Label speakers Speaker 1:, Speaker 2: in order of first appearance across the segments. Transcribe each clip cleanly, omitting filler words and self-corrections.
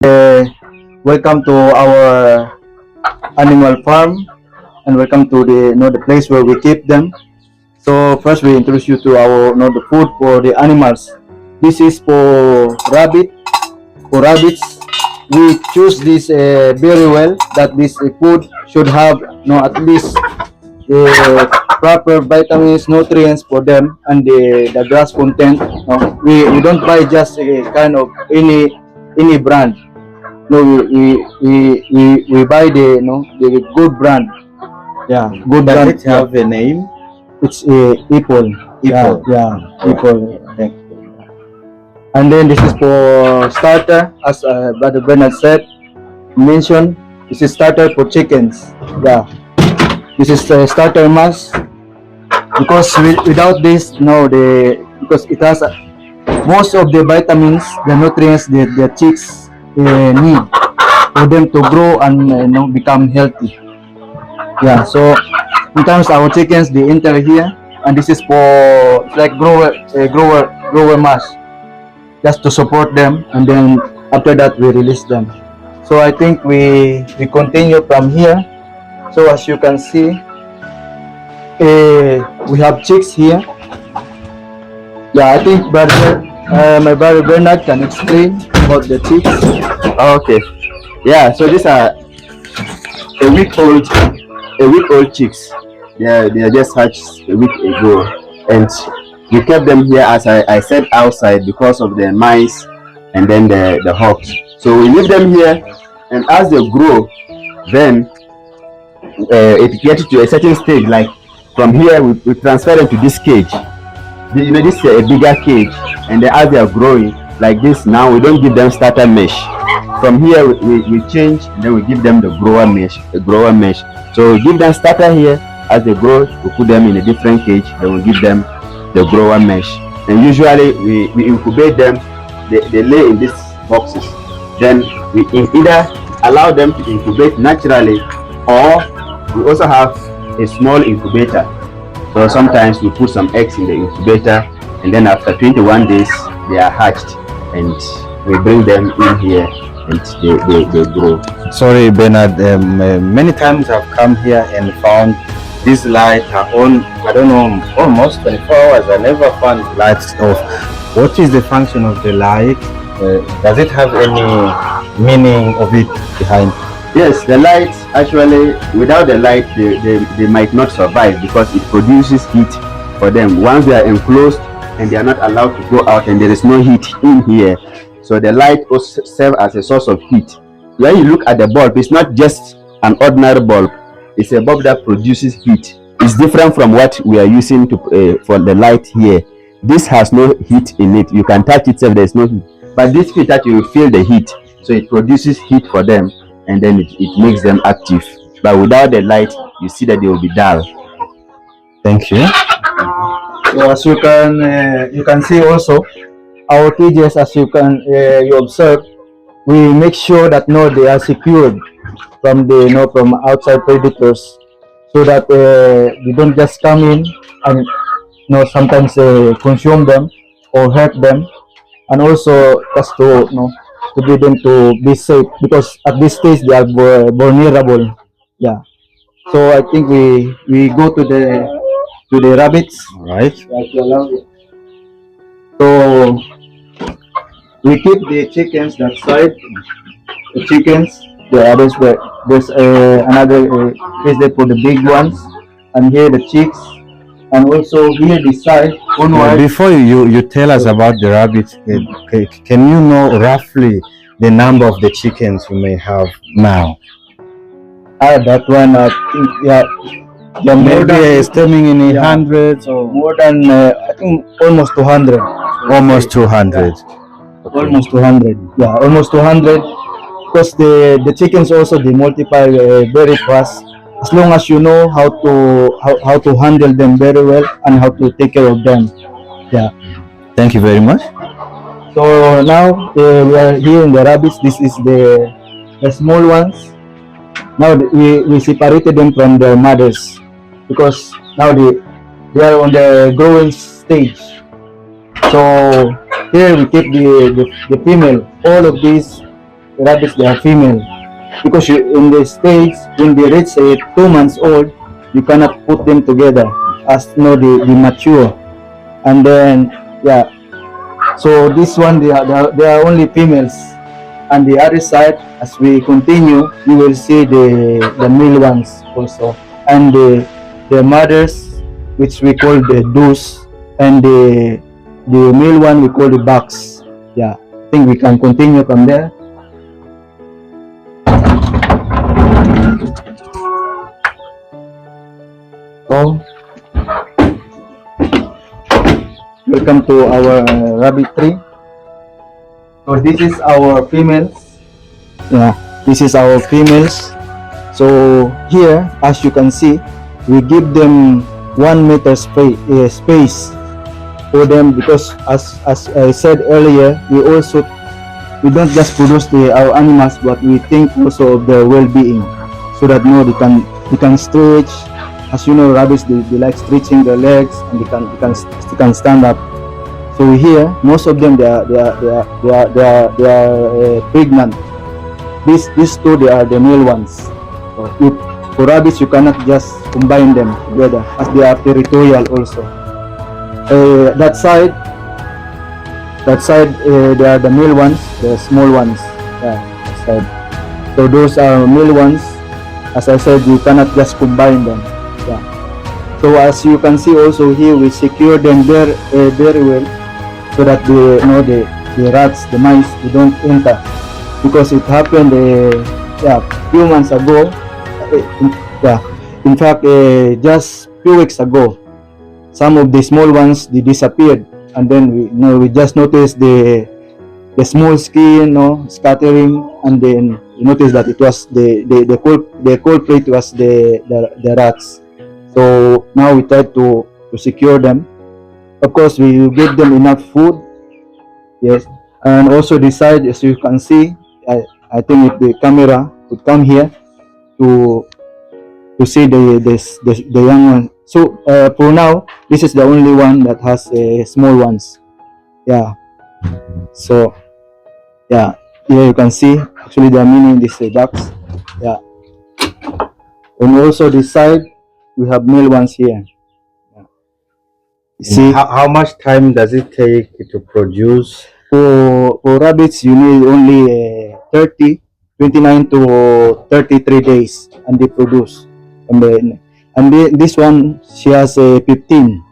Speaker 1: Welcome to our animal farm, and welcome to the place where we keep them. So first we introduce you to our the food for the animals. This is for rabbit. For rabbits, we choose this very well that this food should have at least proper vitamins, nutrients for them, and the grass content. We don't buy just a kind of any brand. No, we buy the good brand. Yeah, good
Speaker 2: Does
Speaker 1: brand.
Speaker 2: it have a name?
Speaker 1: It's Apple.
Speaker 2: Apple.
Speaker 1: Yeah, Apple. And then this is for starter, as Brother Bernard mentioned. This is starter for chickens. Yeah, this is the starter mass because without this, because it has most of the vitamins, the nutrients that the chicks need for them to grow and become healthy. Yeah, so sometimes our chickens they enter here, and this is for like grower mass, just to support them, and then after that we release them. So I think we continue from here. So as you can see, we have chicks here. Yeah, I think my brother Bernard can explain about the chicks.
Speaker 2: Okay. Yeah. So these are a week old chicks. They are just hatched a week ago, and we kept them here as I said outside because of the mice and then the hawks. So we leave them here, and as they grow, then it gets to a certain stage. Like from here, we transfer them to this cage. This is a bigger cage, and then as they are growing like this, now we don't give them starter mesh. From here we change, and then we give them the grower mesh. So we give them starter here. As they grow, we put them in a different cage, then we give them the grower mesh. And usually we incubate them. They lay in these boxes. Then we either allow them to incubate naturally, or we also have a small incubator. So sometimes we put some eggs in the incubator, and then after 21 days they are hatched, and we bring them in here, and they grow.
Speaker 3: Sorry, Bernard. Many times I've come here and found this light are on, I don't know, almost 24 hours. I never found lights off. What is the function of the light? Does it have any meaning of it behind?
Speaker 2: Yes, the light, actually, without the light, they might not survive because it produces heat for them. Once they are enclosed and they are not allowed to go out, and there is no heat in here, so the light also serves as a source of heat. When you look at the bulb, it's not just an ordinary bulb. It's a bulb that produces heat. It's different from what we are using for the light here. This has no heat in it. You can touch itself, there is no heat. But this heat that you will feel the heat, so it produces heat for them, and then it makes them active. But without the light, you see that they will be dull.
Speaker 3: Thank you.
Speaker 1: So as you can see also, our cages, as you observe, we make sure that they are secured from from outside predators, so that they don't just come in and sometimes consume them or hurt them, and also just to be them to be safe, because at this stage they are vulnerable. Yeah. So I think we go to the rabbits.
Speaker 3: All right.
Speaker 1: So we keep the chickens that side. The chickens, the others were there's another place there for the big ones, and here the chicks, and also here this side onward.
Speaker 3: Before you tell us about the rabbits, can you know roughly the number of the chickens you may have now?
Speaker 1: That one, I think, yeah,
Speaker 3: Maybe stemming in hundreds or
Speaker 1: more than I think almost 200.
Speaker 3: almost 200.
Speaker 1: Almost 200. Yeah, almost 200. Because the chickens also they multiply very fast, as long as you know how to handle them very well and how to take care of them. Yeah.
Speaker 3: Thank you very much.
Speaker 1: So now we are here in the rabbits. This is the small ones. Now we separated them from their mothers, because now they are on the growing stage. So here we keep the female. All of these rabbits they are female, because in the stage when they reach 2 months old, you cannot put them together as the mature, and then yeah. So this one they are only females, and the other side as we continue you will see the male ones also, and the mothers which we call the does, and the male one we call the bucks. Yeah, I think we can continue from there. Oh, welcome to our rabbit tree. So this is our females. Yeah, this is our females. So here, as you can see, we give them 1 meter space for them, because as I said earlier, we don't just produce our animals, but we think also of their well-being, so that they can stretch. As you know, rabbits they like stretching their legs, and they can stand up. So here, most of them they are pregnant. These two they are the male ones. So for rabbits you cannot just combine them together, as they are territorial also. That side they are the male ones, the small ones. Yeah, that side. So those are male ones. As I said, you cannot just combine them. Yeah. So as you can see also here, we secure them very well, so that the rats, the mice, they don't enter, because it happened few months ago. In fact, just few weeks ago, some of the small ones they disappeared, and then we just noticed the small skin scattering, and then you notice that it was the culprit was the rats. So now we try to secure them. Of course, we give them enough food. Yes, and also the side, as you can see, I think if the camera would come here to see the young one. So for now, this is the only one that has small ones. Yeah. So yeah, here you can see actually they are meaning this ducks. Yeah. And also this side we have male ones here. Yeah.
Speaker 3: See, how much time does it take to produce?
Speaker 1: For rabbits, you need only 29 to 33 days, and they produce. And this one, she has 15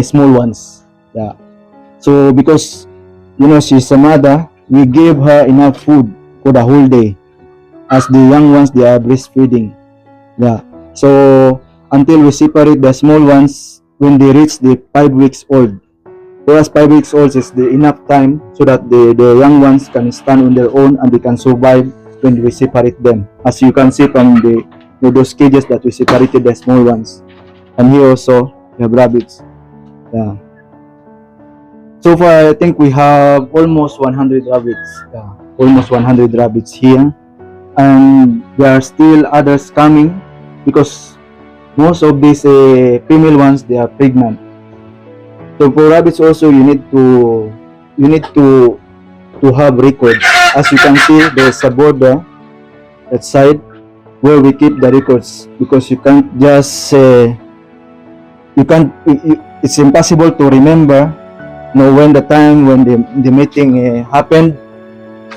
Speaker 1: small ones. Yeah. So because she's a mother, we gave her enough food for the whole day, as the young ones they are breastfeeding. Yeah. So until we separate the small ones when they reach the 5 weeks old. For us, 5 weeks old is the enough time so that the young ones can stand on their own and they can survive when we separate them. As you can see from those cages that we separated the small ones. And here also we have rabbits. Yeah. So far, I think we have almost 100 rabbits. Yeah, almost 100 rabbits here, and there are still others coming, because most of these female ones they are pregnant. So for rabbits also you need to have records. As you can see, there's a board there, that side, where we keep the records, because you can't just it's impossible to remember when the time when the meeting happened.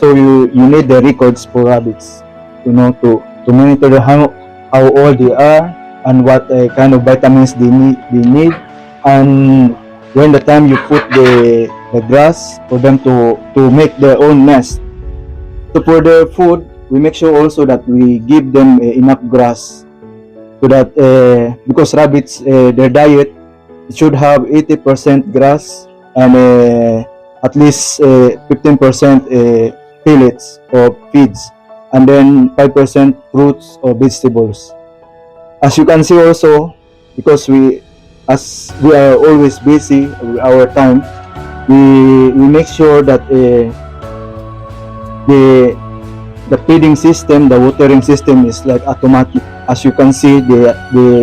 Speaker 1: So you need the records for rabbits, to monitor how old they are, and what kind of vitamins they need, and when the time you put the grass for them to make their own nest. So for their food, we make sure also that we give them enough grass, so that because rabbits their diet should have 80% grass, and at least 15% pellets or feeds, and then 5% fruits or vegetables. As you can see also, because as we are always busy with our time, we make sure that the feeding system, the watering system is like automatic. As you can see, the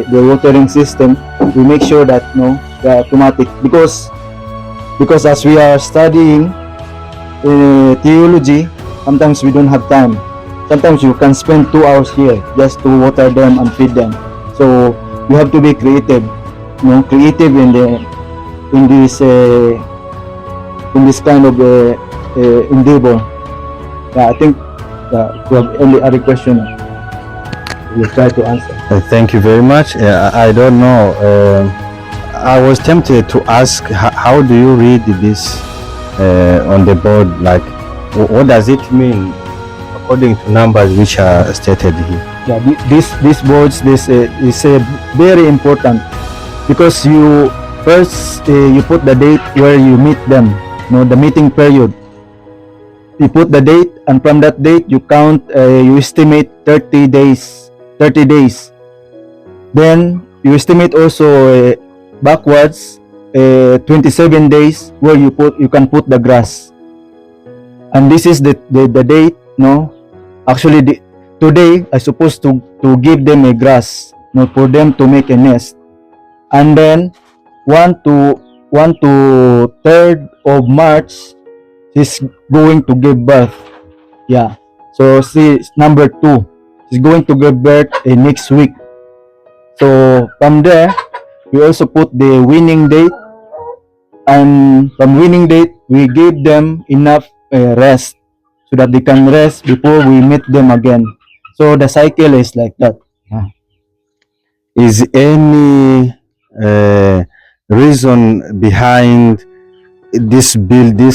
Speaker 1: watering system, we make sure that they're automatic, because as we are studying theology, sometimes we don't have time. Sometimes you can spend 2 hours here just to water them and feed them. So you have to be creative, creative in this kind of endeavor. Yeah, I think if you have any other question, we'll try to answer.
Speaker 3: Thank you very much. I don't know. I was tempted to ask, how do you read this on the board? Like, what does it mean according to numbers which are stated here?
Speaker 1: Yeah, these boards, this is very important because you first you put the date where you meet them, the meeting period. You put the date, and from that date you count, you estimate 30 days. Then you estimate also backwards 27 days where you can put the grass. And this is the date, actually today I supposed to give them a grass, for them to make a nest. And then 1 to 3rd of March she's going to give birth. Yeah, so see, number 2, she's going to give birth next week. So from there we also put the winning date, and from winning date we give them enough rest so that they can rest before we meet them again. So the cycle is like that.
Speaker 3: Is any reason behind this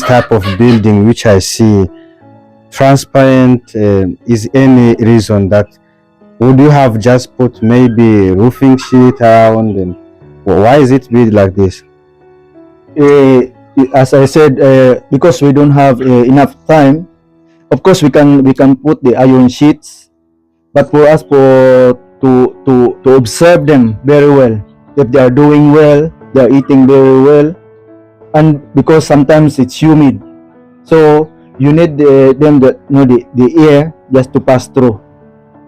Speaker 3: type of building which I see transparent? Is any reason that would you have just put maybe roofing sheet around, and why is it built like this?
Speaker 1: As I said, because we don't have enough time. Of course we can put the iron sheets, but for us to observe them very well, if they are doing well, they are eating very well, and because sometimes it's humid, so you need the air just to pass through.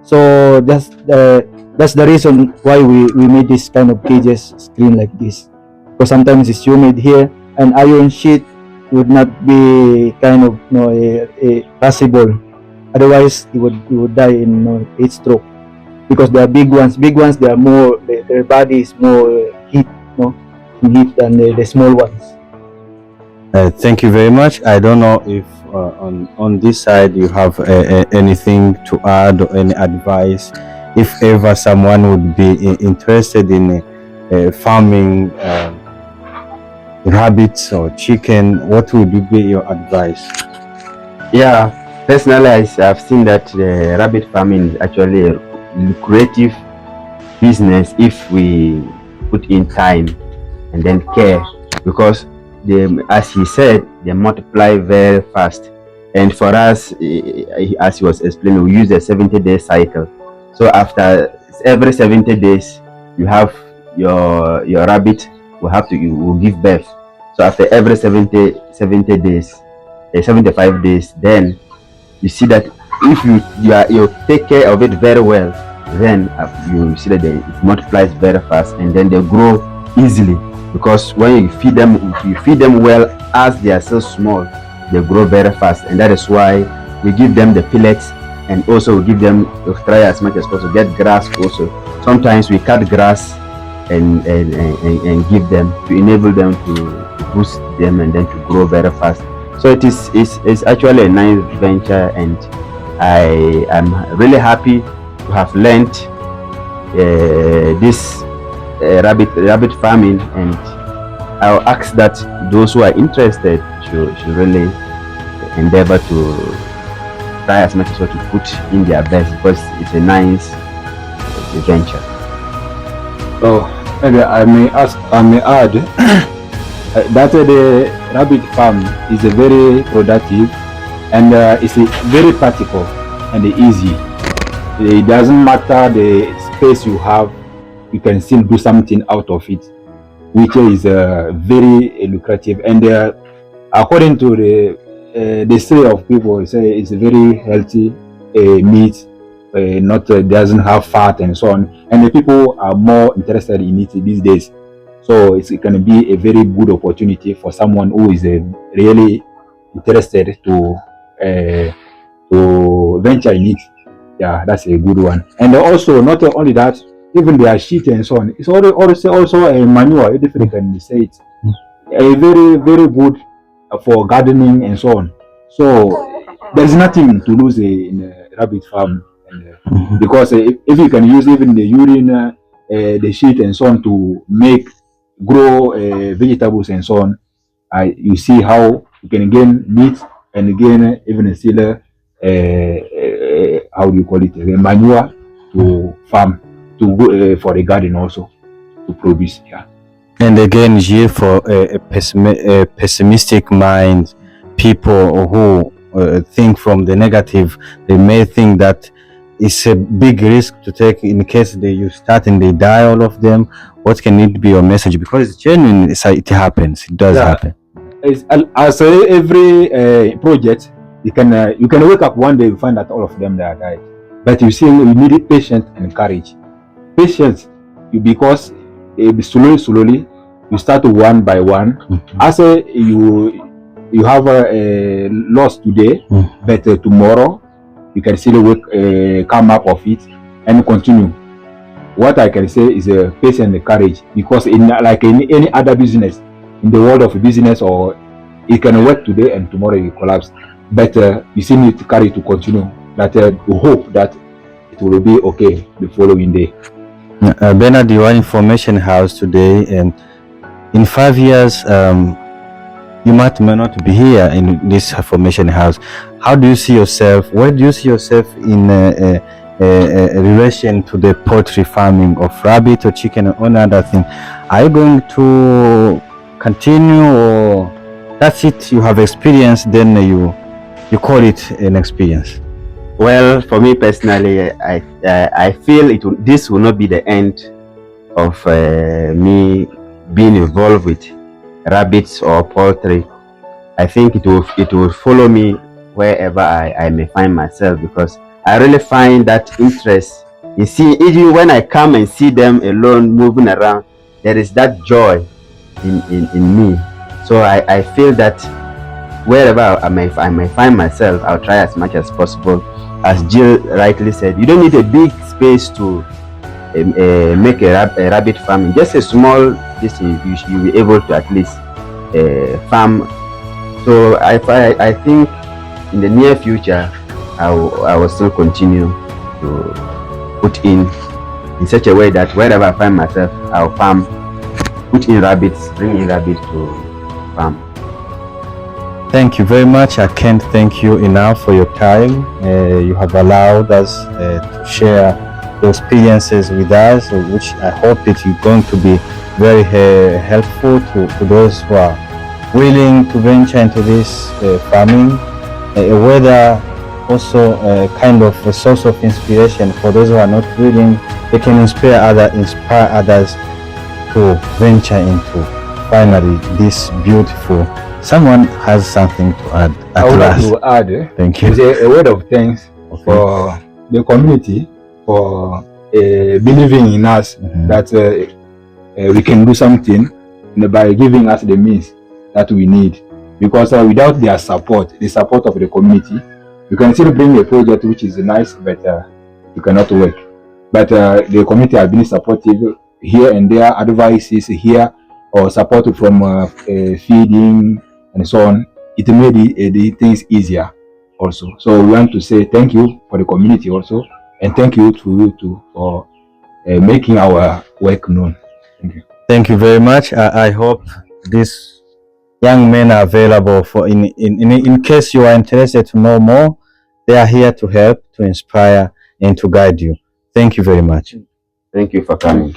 Speaker 1: So that's the reason why we made this kind of cages screen like this, because sometimes it's humid here, and iron sheet would not be kind of possible. Otherwise you would die in heat stroke, because they are big ones. They are more, their body is more heat than the small ones.
Speaker 3: Thank you very much. I don't know if on this side you have anything to add or any advice, if ever someone would be interested in farming rabbits or chicken. What would be your advice?
Speaker 2: Yeah, personally I've seen that rabbit farming is actually a lucrative business if we put in time and then care, because as he said, they multiply very fast. And for us, as he was explaining, we use a 70-day cycle. So after every 70 days you have your rabbit will give birth. So after every 70 days, 75 days, then you see that if you take care of it very well, then you see that it multiplies very fast, and then they grow easily, because when you feed them well as they are so small, they grow very fast. And that is why we give them the pellets, and also we give them, try as much as possible get grass also. Sometimes we cut grass and give them to enable them to boost them and then to grow very fast. So it's actually a nice venture, and I am really happy to have learned this rabbit farming, and I'll ask that those who are interested should really endeavor to try as much as possible to put in their best, because it's a nice venture.
Speaker 4: So maybe I may add that the rabbit farm is a very productive, and it's very practical and easy. It doesn't matter the space you have, you can still do something out of it, which is very lucrative. And according to the say of people, say it's very healthy meat, doesn't have fat and so on, and the people are more interested in it these days. So it's going to be a very good opportunity for someone who is really interested to to venture in it. Yeah, that's a good one. And also, not only that, even their shit and so on. It's also a manure, if you can say it. A very, very good for gardening and so on. So there's nothing to lose in a rabbit farm, and, because if you can use even the urine, the shit and so on to grow vegetables and so on, you see how you can gain meat and gain even still how do you call it, manure to farm to go for the garden also to produce. Yeah.
Speaker 3: And again, here for a pessimistic mind, people who think from the negative, they may think that it's a big risk to take in case you start and they die, all of them. What can it be your message? Because it's genuine, it happens, it does happen.
Speaker 4: As every project, you can wake up one day and find that all of them they are died. But you see, you need patience and courage. Patience, because slowly you start one by one. As you have a loss today, but tomorrow you can still come up of it and continue. What I can say is patience and courage, because in any other business, in the world of business, or it can work today and tomorrow it collapse. But you still need to carry to continue. That we hope that it will be okay the following day.
Speaker 3: Bernard, you are information house today, and in 5 years, you may not be here in this information house. How do you see yourself? Where do you see yourself in relation to the poultry farming of rabbit or chicken or another thing? Are you going to continue, or that's it? You have experience, then you call it an experience.
Speaker 2: Well, for me personally, I feel this will not be the end of me being involved with rabbits or poultry. I think it will follow me wherever I may find myself, because I really find that interest. You see, even when I come and see them alone moving around, there is that joy in me. So I feel that wherever I may find myself, I'll try as much as possible. As Jill rightly said, you don't need a big space to make a rabbit farm. Just a small distance, you'll be able to at least farm. So I think in the near future, I will still continue to put in such a way that wherever I find myself, I'll farm, put in rabbits, bring in rabbits to farm.
Speaker 3: Thank you very much. I can't thank you enough for your time. You have allowed us to share the experiences with us, which I hope that you're going to be very helpful to those who are willing to venture into this farming, whether also kind of a source of inspiration for those who are not willing. They can inspire others to venture into finally this beautiful. Someone has something to add.
Speaker 4: I would like to add.
Speaker 3: Thank you.
Speaker 4: It's a word of thanks for the community for believing in us, that we can do something by giving us the means that we need. Because without their support, the support of the community, you can still bring a project which is nice, but you cannot work. But the community has been supportive here and there, advices here, or support from feeding and so on. It made the things easier also. So we want to say thank you for the community also, and thank you to you too for making our work known. Thank you.
Speaker 3: Thank you very much. I hope these young men are available for in case you are interested to know more. They are here to help, to inspire, and to guide you. Thank you very much.
Speaker 2: Thank you for coming.